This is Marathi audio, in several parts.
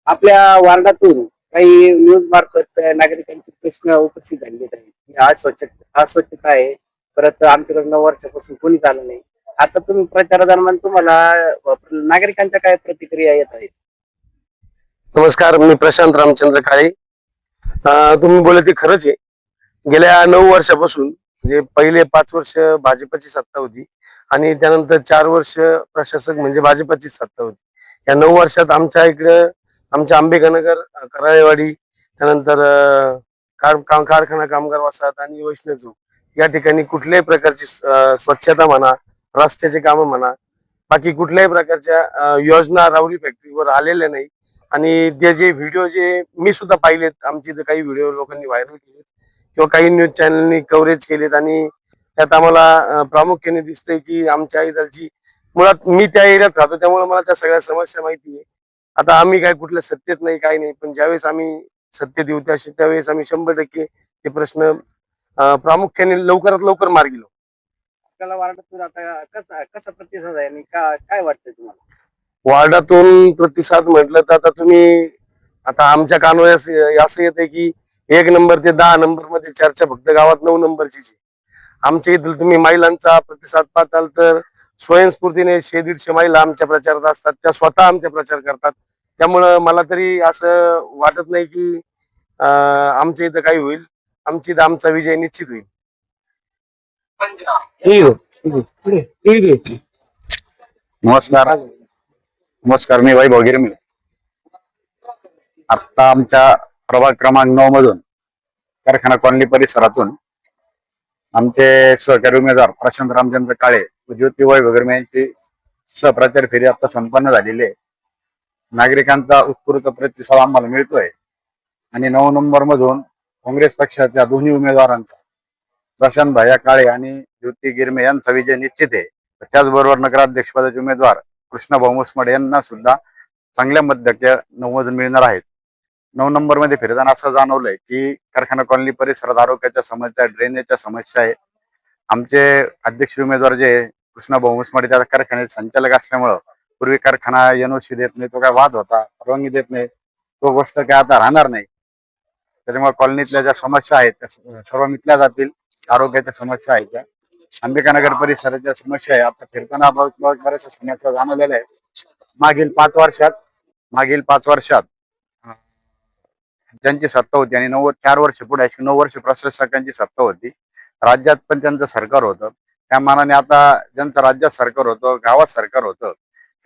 आपल्या वार्डातून काही न्यूज मार्फत नागरिकांचे प्रश्न उपस्थित झालेले आहेत. अस्वच्छता आहे, परत आमच्याकडे 9 वर्षापासून कोणीच आलं नाही. आता तुम्ही प्रचारादरम्यान तुम्हाला नागरिकांच्या काय प्रतिक्रिया येत आहेत? नमस्कार, मी प्रशांत रामचंद्र काळे. तुम्ही बोलले ते खरंच आहे. गेल्या 9 वर्षापासून म्हणजे पहिले 5 वर्ष भाजपची सत्ता होती आणि त्यानंतर 4 वर्ष प्रशासक म्हणजे भाजपची सत्ता होती. या 9 वर्षात आमच्या इकडं आमच्या आंबेडकरनगर, कराळेवाडी, त्यानंतर कारखाना कामगार वसाहत आणि वैष्णव चौक या ठिकाणी कुठल्याही प्रकारची स्वच्छता म्हणा, रस्त्याचे कामं म्हणा, बाकी कुठल्याही प्रकारच्या योजना राहुरी फॅक्टरीवर आलेल्या नाही. आणि ते जे व्हिडिओ जे मी सुद्धा पाहिलेत, आमच्या इथे काही व्हिडिओ लोकांनी व्हायरल केलेत किंवा काही न्यूज चॅनलनी कव्हरेज केलेत आणि त्यात आम्हाला प्रामुख्याने दिसतंय की आमच्या इथलची मुळात मी त्या एरियात राहतो त्यामुळे मला त्या सगळ्या समस्या माहिती आहे. आता आम्ही काय कुठल्या सत्तेत नाही, काही नाही, पण ज्यावेळेस आम्ही सत्तेत येऊ त्यावेळेस आम्ही 100% ते प्रश्न प्रामुख्याने लवकरात लवकर मार्गी लावू. आपल्याला वार्डातून आता कसा प्रतिसाद आहे आणि काय वाटतंय तुम्हाला? वार्डातून प्रतिसाद म्हटलं तर आता आमच्या कानावर असं येतंय की 1 नंबर ते 10 नंबर मध्ये चर्चा फक्त गावात 9 नंबरची. आमच्या इथं तुम्ही महिलांचा प्रतिसाद पाहताल तर स्वयंस्फूर्तीने 100-150 महिला आमच्या प्रचारात असतात. त्या स्वतः आमचा प्रचार करतात. त्यामुळं मला तरी असं वाटत नाही की आमच्या इथं काही होईल. आमच्या इथं आमचा विजय निश्चित होईल. नमस्कार नमस्कार, मी वैभव गिरमी. आता आमच्या प्रभाग क्रमांक 9 मधून कारखाना कॉलनी परिसरातून आमचे सहकारी उमेदवार प्रशांत रामचंद्र काळे व ज्योती वैभव गिरमी यांची सहप्रचार फेरी आता संपन्न झालेली आहे. नागरिकांचा उत्स्फूर्त प्रतिसाद आम्हाला मिळतोय आणि 9 नंबर मधून काँग्रेस पक्षाच्या दोन्ही उमेदवारांचा प्रशांत भैया काळे आणि ज्योती गिरमे यांचा विजय निश्चित आहे. त्याचबरोबर नगराध्यक्षपदाचे उमेदवार कृष्णाभाऊ मुसमडे यांना सुद्धा चांगल्या मताधिक्य 9 मधून मिळणार आहेत. 9 नंबर मध्ये फिरताना असं जाणवलंय की कारखाना कॉलनी परिसरात आरोग्याच्या समस्या, ड्रेनेजच्या समस्या आहे. आमचे अध्यक्ष उमेदवार जे कृष्णाभाऊ मुसमडे त्या कारखान्याचे संचालक असल्यामुळं पूर्वी कारखाना NOC देत नाही, तो काय वाद होता, परवानगी देत नाही, तो गोष्ट काय आता राहणार नाही. त्याच्यामुळे कॉलनीतल्या ज्या समस्या आहेत त्या सर्व मिटल्या जातील. आरोग्याच्या समस्या आहेत त्या, अंबिकानगर परिसराच्या समस्या आहे. आता फिरताना बऱ्याचशा समस्या जाणवलेल्या आहेत. मागील 5 वर्षात ज्यांची सत्ता होती आणि 4 वर्ष पुढे 9 वर्ष प्रशासकांची सत्ता होती, राज्यात पण त्यांचं सरकार होतं. त्या मानाने आता ज्यांचं राज्यात सरकार होतं, गावात सरकार होतं,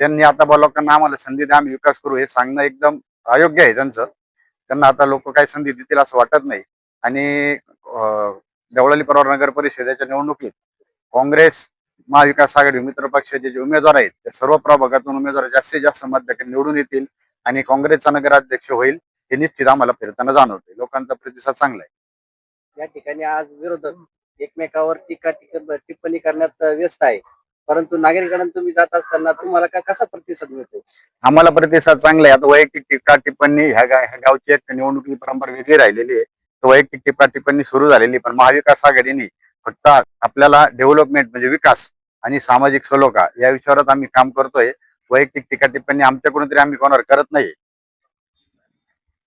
त्यांनी आता लोकांना आम्हाला संधी द्या, आम्ही विकास करू, हे सांगणं एकदम अयोग्य आहे त्यांचं. त्यांना आता लोक काय संधी देतील असं वाटत नाही. आणि देवळाली परवा नगर परिषदेच्या निवडणुकीत काँग्रेस, महाविकास आघाडी, मित्र पक्षाचे जे उमेदवार आहेत ते सर्व प्रभागातून उमेदवार जास्तीत जास्त मताधिक्याने निवडून येतील आणि काँग्रेसचा नगराध्यक्ष होईल हे निश्चित आम्हाला फिरताना जाणवते. लोकांचा प्रतिसाद चांगला आहे. या ठिकाणी आज विरोधक एकमेकावर टिप्पणी करण्यात व्यस्त आहे, परंतु नागरिकांना तुम्ही जात असताना तुम्हाला कसा प्रतिसाद मिळतो? आम्हाला प्रतिसाद चांगला आहे. आता वैयक्तिक टीका टिप्पणी ह्या गावची एक निवडणुकीची परंपरा वेगळी राहिलेली आहे. तर वैयक्तिक टीका टिप्पणी सुरू झालेली, पण महाविकास आघाडीने फक्त आपल्याला डेव्हलपमेंट म्हणजे विकास आणि सामाजिक सलोखा या विषयावरच आम्ही काम करतोय. वैयक्तिक टीका टिप्पणी आमच्याकडून तरी आम्ही कोणावर करत नाही.